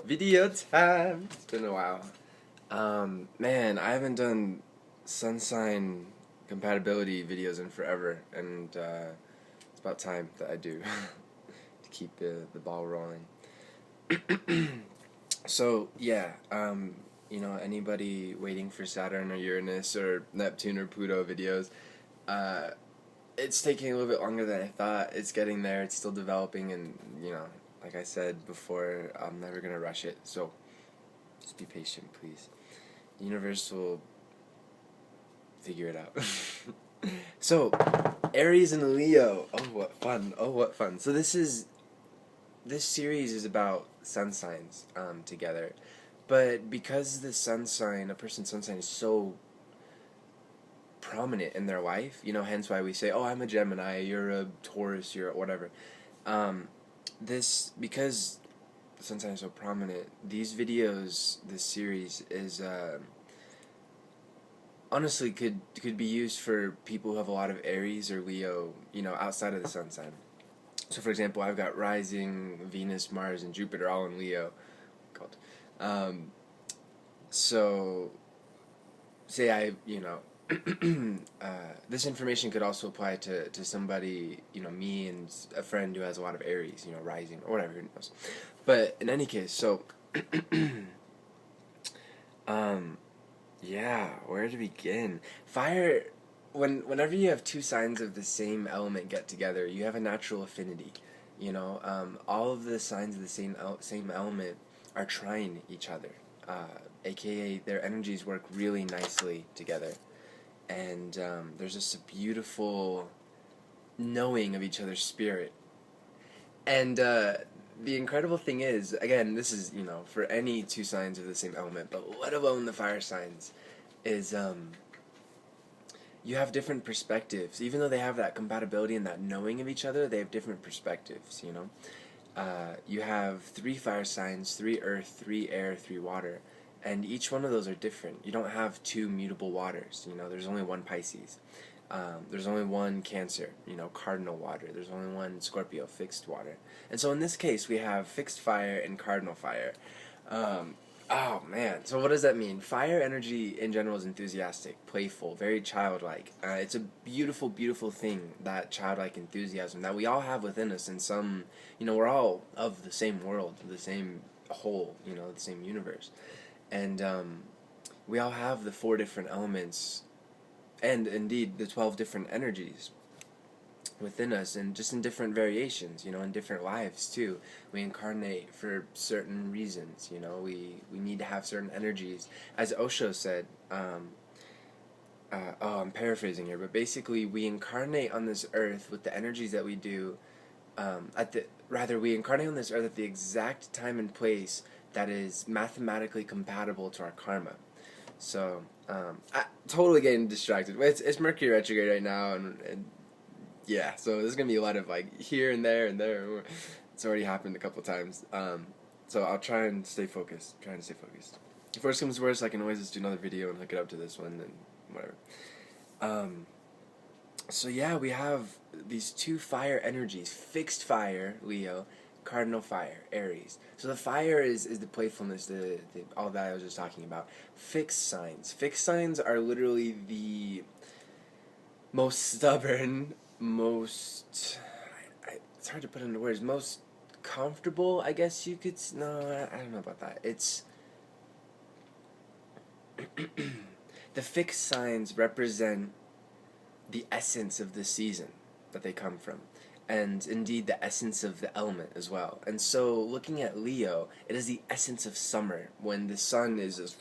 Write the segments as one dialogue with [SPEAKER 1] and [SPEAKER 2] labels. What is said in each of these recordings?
[SPEAKER 1] Video time. It's been a while. Man, I haven't done sun sign compatibility videos in forever, and it's about time that I do to keep the ball rolling. So yeah, anybody waiting for Saturn or Uranus or Neptune or Pluto videos, uh, it's taking a little bit longer than I thought. It's getting there. It's still developing, and like I said before, I'm never gonna rush it. So just be patient, please. The universe will figure it out. So, Aries and Leo. Oh, what fun! Oh, what fun! So this series is about sun signs together, but because the sun sign, a person's sun sign, is so prominent in their life, hence why we say, "Oh, I'm a Gemini. You're a Taurus. You're whatever." This because the sun sign is so prominent. These videos, this series is. Honestly could be used for people who have a lot of Aries or Leo, outside of the sun sign. So, for example, I've got rising Venus, Mars, and Jupiter all in Leo. God. So, say this information could also apply to somebody, me and a friend who has a lot of Aries, rising or whatever, who knows. But in any case, so, yeah, where to begin? Fire, whenever you have two signs of the same element get together, you have a natural affinity. All of the signs of the same element are trying each other, aka their energies work really nicely together, and there's just a beautiful knowing of each other's spirit. And the incredible thing is, again, this is, for any two signs of the same element, but let alone the fire signs, is you have different perspectives. Even though they have that compatibility and that knowing of each other, they have different perspectives, you have 3 fire signs, 3 earth, 3 air, 3 water, and each one of those are different. You don't have 2 mutable waters, there's only one Pisces. There's only one Cancer, cardinal water. There's only one Scorpio, fixed water. And so in this case, we have fixed fire and cardinal fire. Oh man, so what does that mean? Fire energy in general is enthusiastic, playful, very childlike. It's a beautiful, beautiful thing, that childlike enthusiasm that we all have within us. And some, we're all of the same world, the same whole, the same universe. And we all have the 4 different elements, and indeed the 12 different energies within us, and just in different variations, in different lives too. We incarnate for certain reasons, we need to have certain energies. As Osho said, I'm paraphrasing here, but basically we incarnate on this earth with the energies that we do, we incarnate on this earth at the exact time and place that is mathematically compatible to our karma. So, I totally getting distracted. It's Mercury retrograde right now, and yeah, so there's gonna be a lot of here and there and there. It's already happened a couple times. So I'll try and stay focused. If worst comes to worst, I can always just do another video and hook it up to this one and whatever. So yeah, we have these 2 fire energies: fixed fire, Leo; cardinal fire, Aries. So the fire is the playfulness, the all that I was just talking about. Fixed signs are literally the most stubborn, most it's hard to put into words, most comfortable, I guess you could. No, I don't know about that. It's the fixed signs represent the essence of the season that they come from, and indeed the essence of the element as well. And so, looking at Leo, it is the essence of summer, when the sun is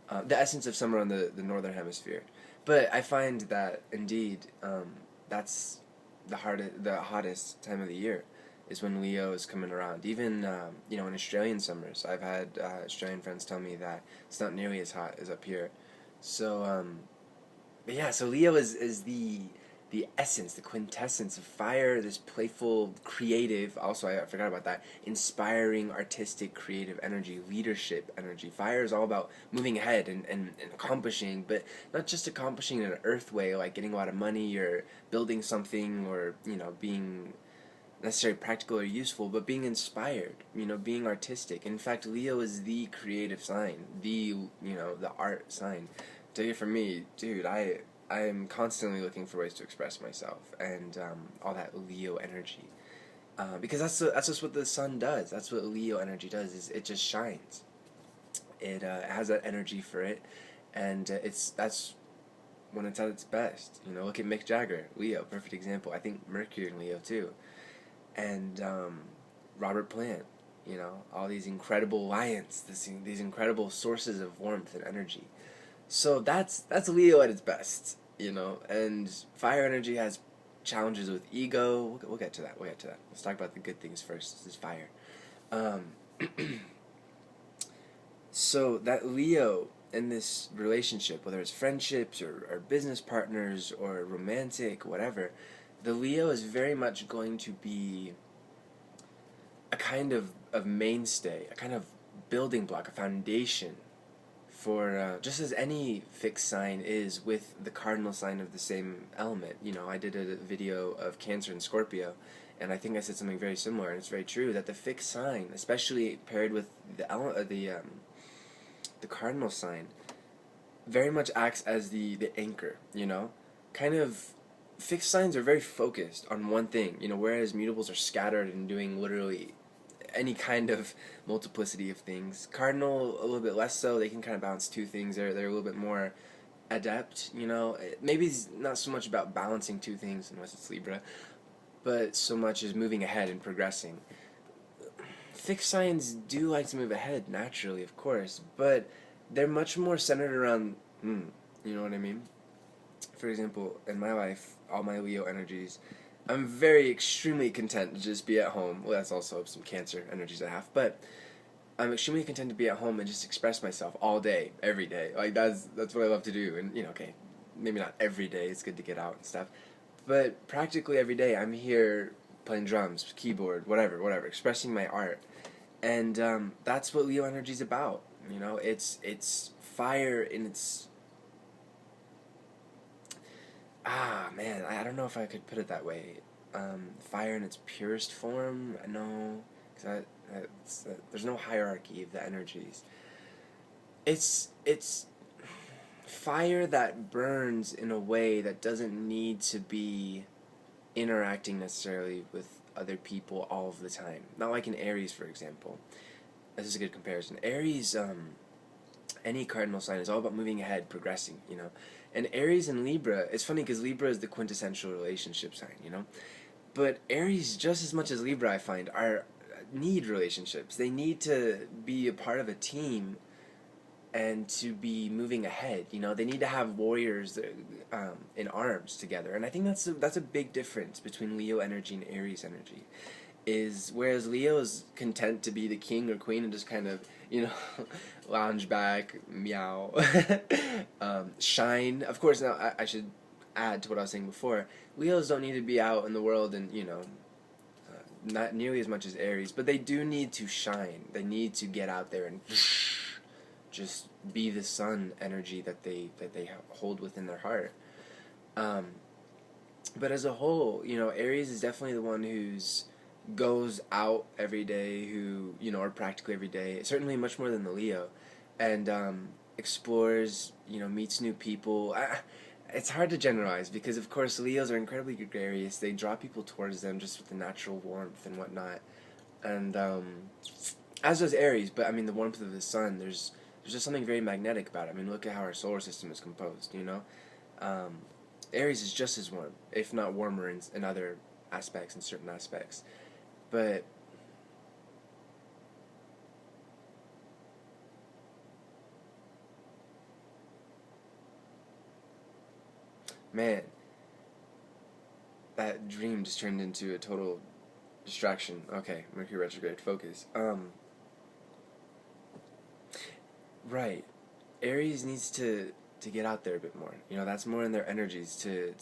[SPEAKER 1] the essence of summer on the northern hemisphere. But I find that indeed, that's the hottest time of the year, is when Leo is coming around. Even in Australian summers, I've had Australian friends tell me that it's not nearly as hot as up here. So but yeah, so Leo is the essence, the quintessence of fire, this playful, creative, also I forgot about that, inspiring, artistic, creative energy, leadership energy. Fire is all about moving ahead and accomplishing, but not just accomplishing in an earth way, like getting a lot of money or building something or, being necessarily practical or useful, but being inspired, being artistic. In fact, Leo is the creative sign, the art sign. Take it from me, dude, I am constantly looking for ways to express myself, and all that Leo energy. Because that's just what the sun does. That's what Leo energy does. Is it just shines. It has that energy for it, and that's when it's at its best. Look at Mick Jagger, Leo, perfect example. I think Mercury in Leo too, and Robert Plant. All these incredible lions, these incredible sources of warmth and energy. So that's Leo at its best. And fire energy has challenges with ego. We'll get to that. Let's talk about the good things first. This is fire. Um, so that Leo in this relationship, whether it's friendships or business partners or romantic, whatever, the Leo is very much going to be a kind of mainstay, a kind of building block, a foundation for just as any fixed sign is with the cardinal sign of the same element. I did a video of Cancer and Scorpio, and I think I said something very similar, and it's very true that the fixed sign, especially paired with the cardinal sign, very much acts as the anchor. Kind of fixed signs are very focused on one thing. Whereas mutables are scattered and doing literally any kind of multiplicity of things. Cardinal, a little bit less so. They can kind of balance two things. They're a little bit more adept, Maybe it's not so much about balancing two things, unless it's Libra, but so much as moving ahead and progressing. Fixed signs do like to move ahead, naturally, of course, but they're much more centered around, you know what I mean? For example, in my life, all my Leo energies, I'm very extremely content to just be at home. Well, that's also some Cancer energies I have, but I'm extremely content to be at home and just express myself all day, every day. Like that's what I love to do. And okay, maybe not every day. It's good to get out and stuff, but practically every day I'm here playing drums, keyboard, whatever, expressing my art, and that's what Leo energy is about. It's fire in its man, I don't know if I could put it that way. Fire in its purest form, no, because there's no hierarchy of the energies. It's fire that burns in a way that doesn't need to be interacting necessarily with other people all of the time. Not like in Aries, for example. This is a good comparison. Aries, any cardinal sign is all about moving ahead, progressing, And Aries and Libra, it's funny because Libra is the quintessential relationship sign, But Aries, just as much as Libra, I find, need relationships. They need to be a part of a team and to be moving ahead. They need to have warriors in arms together. And I think that's a big difference between Leo energy and Aries energy. Whereas Leo is content to be the king or queen and just kind of, lounge back, meow, shine. Of course, now I should add to what I was saying before. Leos don't need to be out in the world and, not nearly as much as Aries, but they do need to shine. They need to get out there and just be the sun energy that they hold within their heart. But as a whole, Aries is definitely the one who's goes out every day, who, or practically every day, certainly much more than the Leo, and explores, meets new people. It's hard to generalize because, of course, Leos are incredibly gregarious. They draw people towards them just with the natural warmth and whatnot, and as does Aries. But I mean, the warmth of the sun, there's just something very magnetic about it. I mean, look at how our solar system is composed. Aries is just as warm, if not warmer, in other aspects, in certain aspects. But man, that dream just turned into a total distraction. Okay, Mercury retrograde, focus. Right. Aries needs to get out there a bit more. That's more in their energies to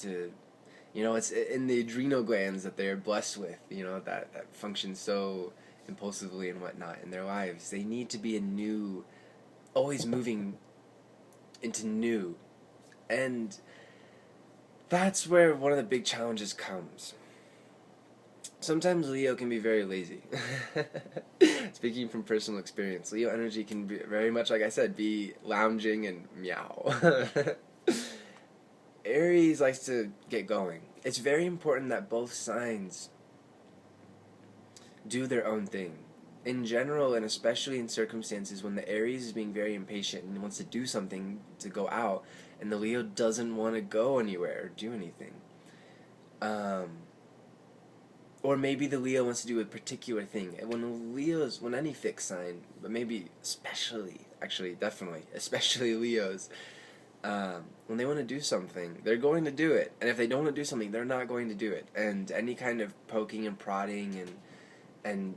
[SPEAKER 1] it's in the adrenal glands that they're blessed with, that function so impulsively and whatnot in their lives. They need to be always moving into new. And that's where one of the big challenges comes. sometimes Leo can be very lazy. Speaking from personal experience, Leo energy can be very much, like I said, be lounging and meow. Aries likes to get going. It's very important that both signs do their own thing. In general, and especially in circumstances when the Aries is being very impatient and wants to do something to go out, and the Leo doesn't want to go anywhere or do anything. Um, or maybe the Leo wants to do a particular thing. And when any fixed sign, but maybe especially, actually, definitely, especially Leos, when they want to do something, they're going to do it. And if they don't want to do something, they're not going to do it. And any kind of poking and prodding and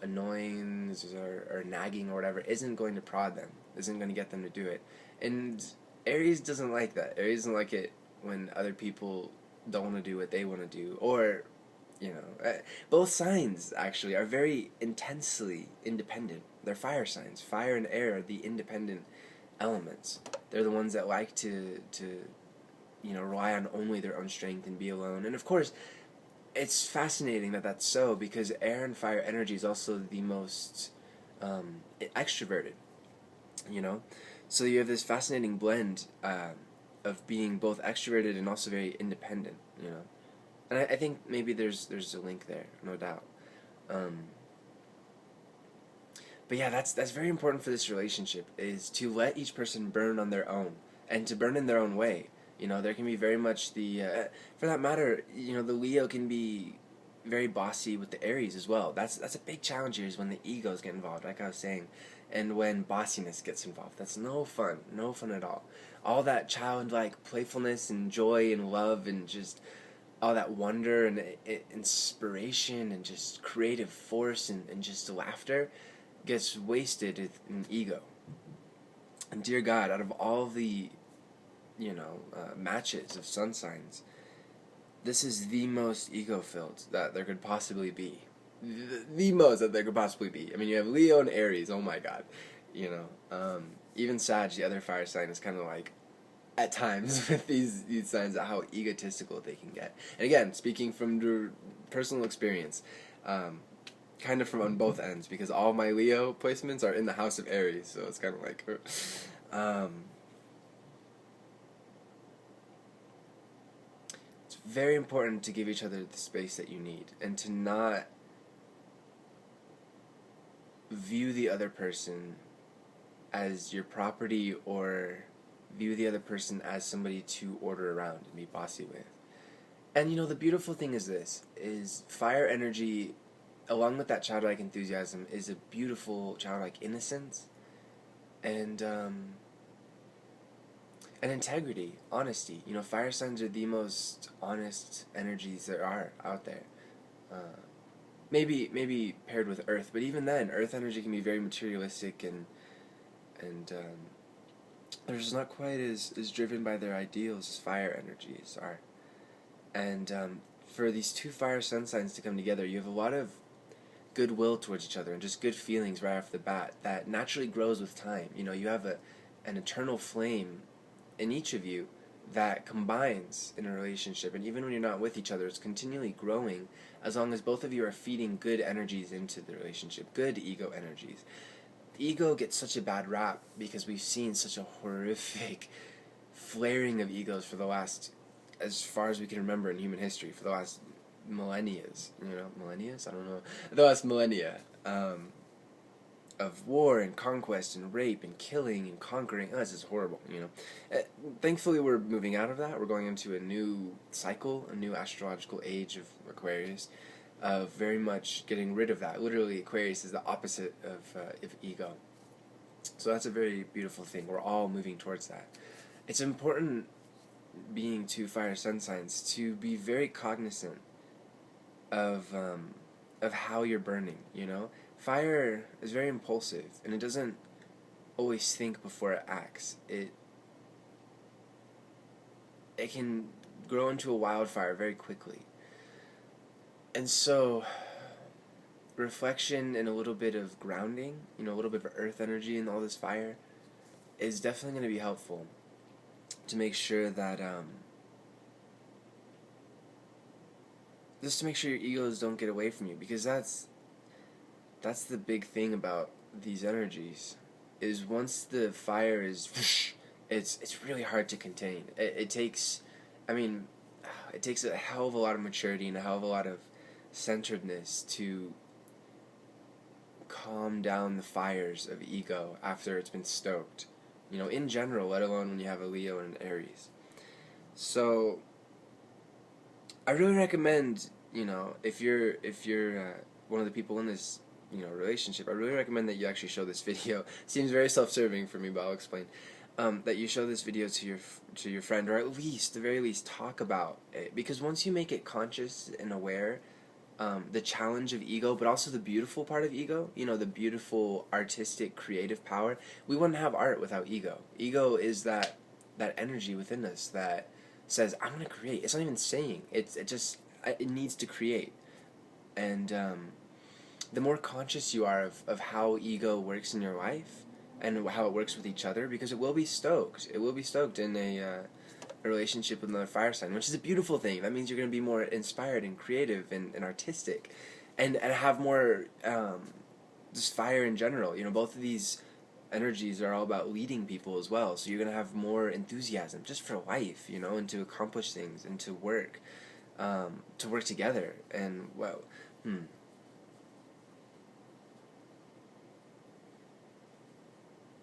[SPEAKER 1] annoyance or nagging or whatever isn't going to prod them, isn't going to get them to do it. And Aries doesn't like that. Aries doesn't like it when other people don't want to do what they want to do, or both signs actually are very intensely independent. They're fire signs. Fire and air are the independent elements. They're the ones that like to rely on only their own strength and be alone. And of course, it's fascinating that that's so, because air and fire energy is also the most extroverted, so you have this fascinating blend of being both extroverted and also very independent, and I think maybe there's a link there, no doubt. But yeah, that's very important for this relationship, is to let each person burn on their own, and to burn in their own way. There can be very much for that matter, the Leo can be very bossy with the Aries as well. That's a big challenge here, is when the egos get involved, like I was saying, and when bossiness gets involved. That's no fun at all. All that childlike playfulness and joy and love and just all that wonder and inspiration and just creative force and just laughter gets wasted in ego. And dear God, out of all the matches of sun signs, this is the most ego-filled that there could possibly be. The most that there could possibly be. I mean, you have Leo and Aries, oh my God. Even Sag, the other fire sign, is kind of like, at times, with these signs, how egotistical they can get. And again, speaking from personal experience, kind of from on both ends, because all my Leo placements are in the house of Aries, so it's kind of like... it's very important to give each other the space that you need, and to not view the other person as your property, or view the other person as somebody to order around and be bossy with. And the beautiful thing is fire energy, along with that childlike enthusiasm, is a beautiful childlike innocence and integrity, honesty. Fire signs are the most honest energies there are out there. Maybe paired with Earth, but even then, Earth energy can be very materialistic and they're just not quite as driven by their ideals as fire energies are. And for these two fire sun signs to come together, you have a lot of goodwill towards each other and just good feelings right off the bat that naturally grows with time. You have an eternal flame in each of you that combines in a relationship, and even when you're not with each other, it's continually growing, as long as both of you are feeding good energies into the relationship, good ego energies. The ego gets such a bad rap because we've seen such a horrific flaring of egos for the last, as far as we can remember in human history, for the last millennias, millennias? I don't know. The last millennia of war and conquest and rape and killing and conquering. Oh, this is horrible, Thankfully, we're moving out of that. We're going into a new cycle, a new astrological age of Aquarius, of very much getting rid of that. Literally, Aquarius is the opposite of ego. So that's a very beautiful thing. We're all moving towards that. It's important, being two fire sun signs, to be very cognizant of how you're burning. Fire is very impulsive, and it doesn't always think before it acts. It can grow into a wildfire very quickly. And so, reflection and a little bit of grounding, a little bit of earth energy in all this fire, is definitely going to be helpful to make sure that just to make sure your egos don't get away from you, because that's the big thing about these energies, is once the fire is it's really hard to contain. It takes, I mean, it takes a hell of a lot of maturity and a hell of a lot of centeredness to calm down the fires of ego after it's been stoked, in general, let alone when you have a Leo and an Aries. So I really recommend, if you're one of the people in this, relationship, I really recommend that you actually show this video. Seems very self-serving for me, but I'll explain. That you show this video to your friend, or at least, the very least, talk about it. Because once you make it conscious and aware, the challenge of ego, but also the beautiful part of ego, the beautiful artistic creative power. We wouldn't have art without ego. Ego is that energy within us that says, I'm going to create. It's not even saying, it needs to create. And the more conscious you are of how ego works in your life and how it works with each other, because it will be stoked in a relationship with another fire sign, which is a beautiful thing. That means you're going to be more inspired and creative and artistic, and have more just fire in general. Both of these energies are all about leading people as well, so you're going to have more enthusiasm just for life, and to accomplish things and to work together. And well,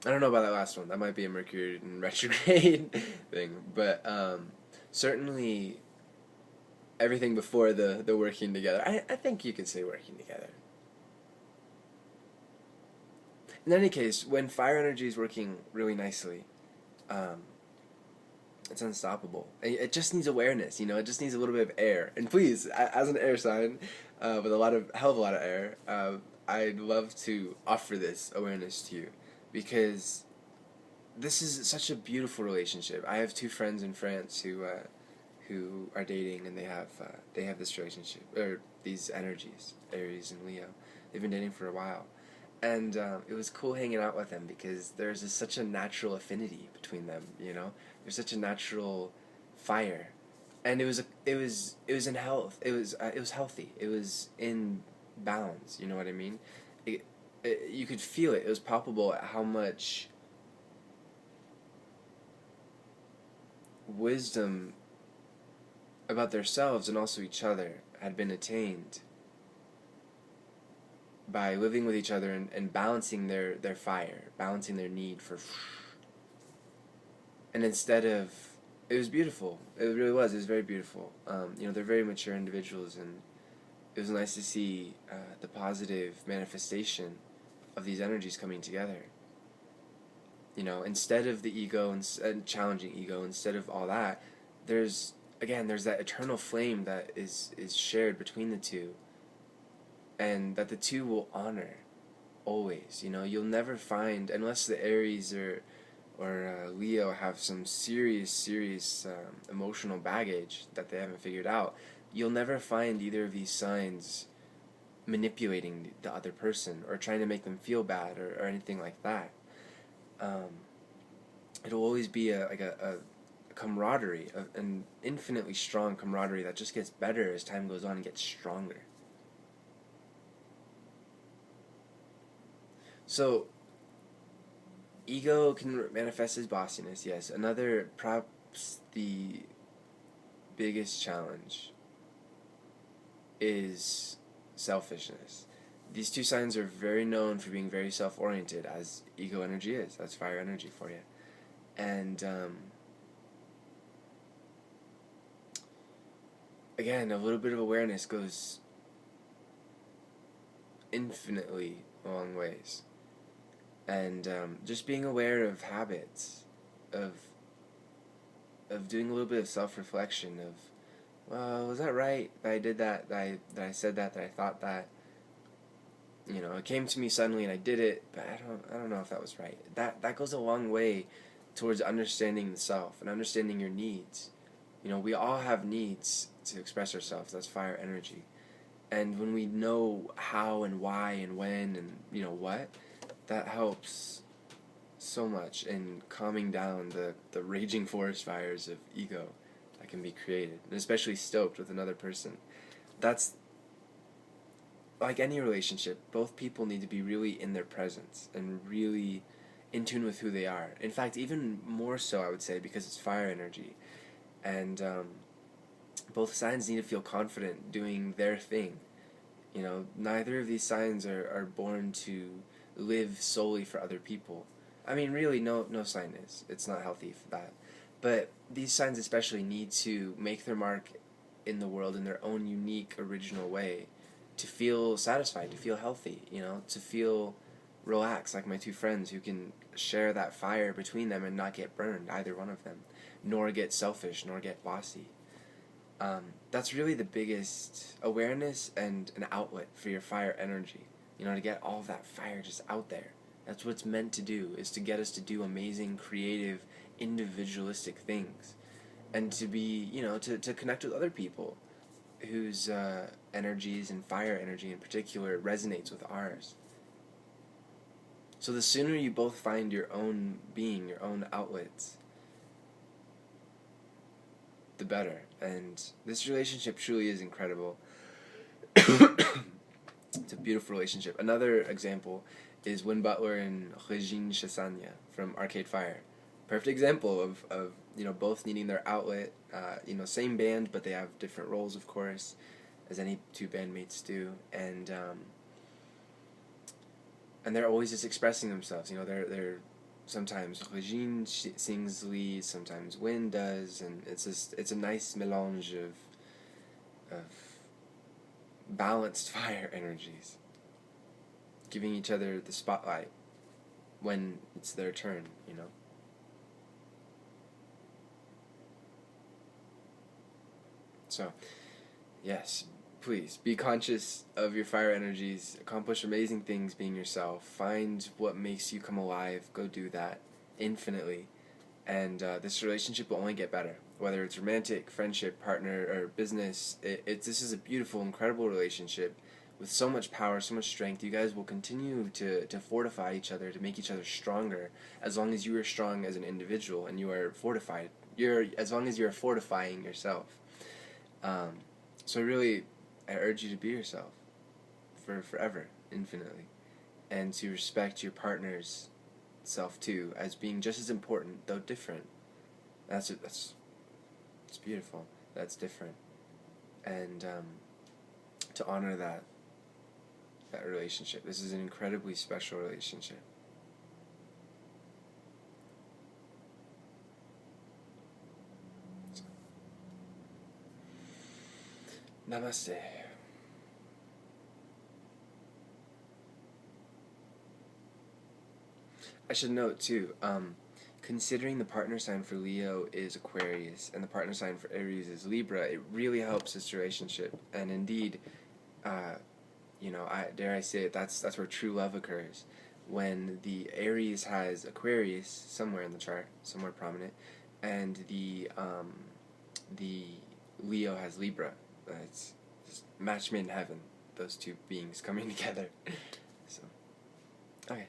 [SPEAKER 1] I don't know about that last one. That might be a Mercury in retrograde thing, but certainly everything before the working together. I think you could say working together. In any case, when fire energy is working really nicely, it's unstoppable. It just needs awareness, It just needs a little bit of air. And please, as an air sign, with a hell of a lot of air, I'd love to offer this awareness to you, because this is such a beautiful relationship. I have two friends in France who are dating, and they have this relationship, or these energies, Aries and Leo. They've been dating for a while, and it was cool hanging out with them, because there's such a natural affinity between them. There's such a natural fire, and it was in health. It was healthy. It was in bounds. You know what I mean? You could feel it. It was palpable at how much wisdom about themselves and also each other had been attained by living with each other and balancing their fire, balancing their need for. And instead of, it was beautiful. It really was. It was very beautiful. They're very mature individuals, and it was nice to see the positive manifestation of these energies coming together. Instead of the ego and challenging ego, instead of all that, there's that eternal flame that is shared between the two, and that the two will honor always. You'll never find, unless the Aries or Leo have some serious emotional baggage that they haven't figured out, you'll never find either of these signs manipulating the other person or trying to make them feel bad or anything like that. It'll always be a camaraderie, an infinitely strong camaraderie that just gets better as time goes on and gets stronger. So, ego can manifest as bossiness, yes. Another, perhaps the biggest challenge, is selfishness. These two signs are very known for being very self-oriented, as ego energy is. That's fire energy for you. And, again, a little bit of awareness goes infinitely a long ways. And just being aware of habits, of doing a little bit of self-reflection, of, well, was that right that I did that, that I said that I thought that, it came to me suddenly and I did it, but I don't know if that was right. That goes a long way towards understanding the self and understanding your needs. We all have needs to express ourselves. That's fire energy. And when we know how and why and when and what, that helps so much in calming down the raging forest fires of ego that can be created, and especially stoked with another person. that's like any relationship. Both people need to be really in their presence and really in tune with who they are. In fact, even more so, I would say, because it's fire energy, and both signs need to feel confident doing their thing. You know, neither of these signs are born to live solely for other people. I mean, really, no sign is. It's not healthy for that. But these signs especially need to make their mark in the world in their own unique, original way, to feel satisfied, to feel healthy, you know, to feel relaxed, like my two friends who can share that fire between them and not get burned, either one of them, nor get selfish, nor get bossy. That's really the biggest awareness and an outlet for your fire energy. You know, to get all of that fire just out there. That's what it's meant to do, is to get us to do amazing, creative, individualistic things. And to be, you know, to connect with other people whose energies and fire energy in particular resonates with ours. So the sooner you both find your own being, your own outlets, the better. And this relationship truly is incredible. It's a beautiful relationship. Another example is Win Butler and Regine Chassagne from Arcade Fire. Perfect example of you know, both needing their outlet. You know, same band, but they have different roles, of course, as any two bandmates do. And they're always just expressing themselves. You know, they're sometimes Regine sings lead, sometimes Win does, and it's a nice melange of balanced fire energies, giving each other the spotlight when it's their turn, you know. So, yes, please be conscious of your fire energies, accomplish amazing things being yourself, find what makes you come alive, go do that infinitely, and this relationship will only get better. Whether it's romantic, friendship, partner, or business, this is a beautiful, incredible relationship with so much power, so much strength. You guys will continue to fortify each other, to make each other stronger, as long as you are strong as an individual and you are fortified. As long as you're fortifying yourself. So really, I urge you to be yourself for forever, infinitely, and to respect your partner's self too, as being just as important, though different. That's it's beautiful. That's different, and to honor that relationship. This is an incredibly special relationship. So, namaste. I should note too, considering the partner sign for Leo is Aquarius and the partner sign for Aries is Libra, it really helps this relationship. And indeed, you know, dare I say it, that's where true love occurs. When the Aries has Aquarius somewhere in the chart, somewhere prominent, and the Leo has Libra. It's just match made in heaven. Those two beings coming together. So, okay.